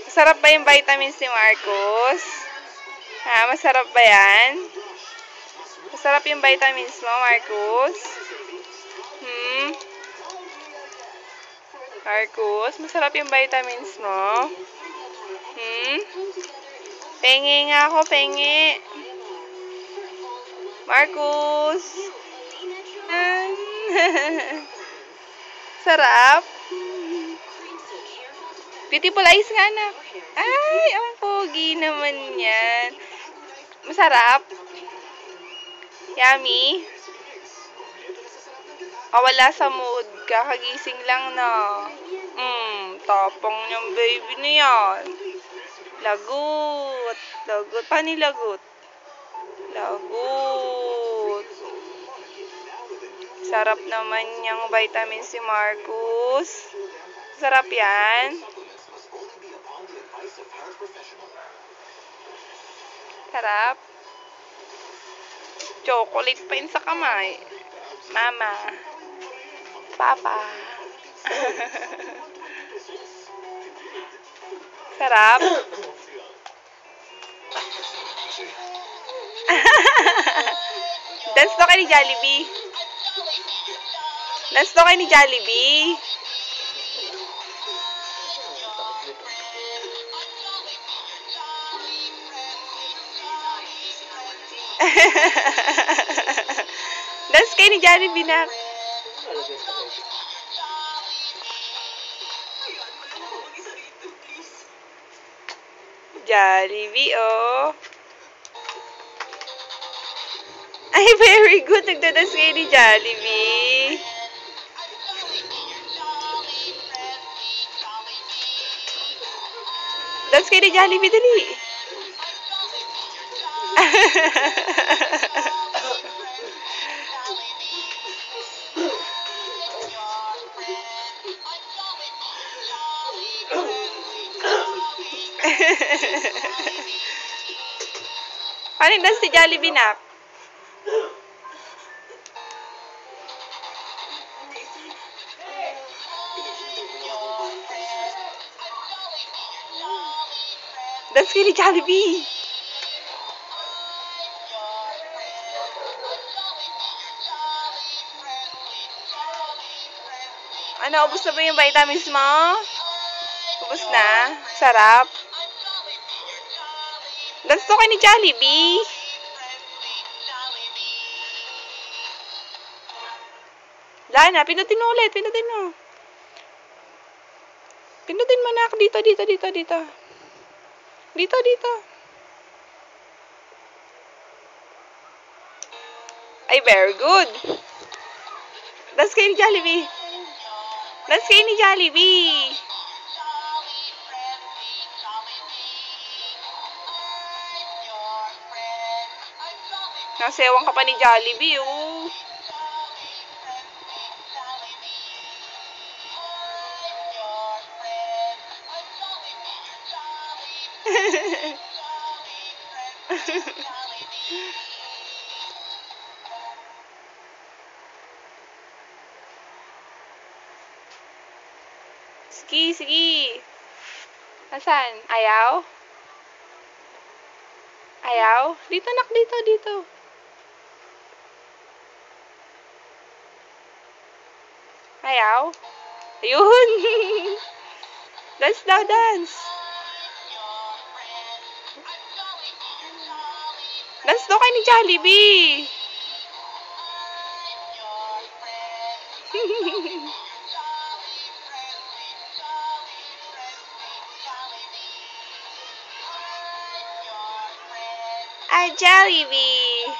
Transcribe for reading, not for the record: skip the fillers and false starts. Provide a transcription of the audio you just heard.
Masarap ba yung vitamins ni Marcos? Ha? Masarap ba yan? Masarap yung vitamins mo, Marcos? Marcos, masarap yung vitamins mo? Pengi nga ako, pengi. Marcos. Sarap. Beautiful eyes nga na. Ay, ang pogi naman yan. Masarap. Yummy. Wala sa mood. Kakagising lang na. Tapang niyang baby na yan. Lagot. Lagot. Paano lagot? Lagot. Sarap naman yung vitamin si Marcos. Sarap yan. Sarap. Chocolate pa yun sa kamay. Mama. Papa. Sarap. Dance to kayo ni Jollibee. Dance to kayo ni Jollibee. Dance kayo ni Jollibee na. Jollibee, oh. Ay, very good. Nagdadance kayo ni Jollibee. Dance kayo ni Jollibee, dali. Paano yung dance ni Jollibee, nak? Dance kayo ni Jollibee. Ano, ubos na ba yung vitamins mo? Ubos na? Sarap? Dance to kayo ni Jollibee. Lana, pinutin mo ulit. Pinutin mo. Pinutin mo, nak. Dito, dito, dito, dito. Dito, dito. Ay, very good. Dance kayo ni Jollibee. Dance kayo ni Jollibee. Nasewang ka pa ni Jollibee, oh. Sige, sige. Asan? Ayaw? Ayaw? Dito, nak. Dito, dito. Ayaw? Ayun. Dance daw, dance. Dance daw kayo ni Jollibee. Jollibee.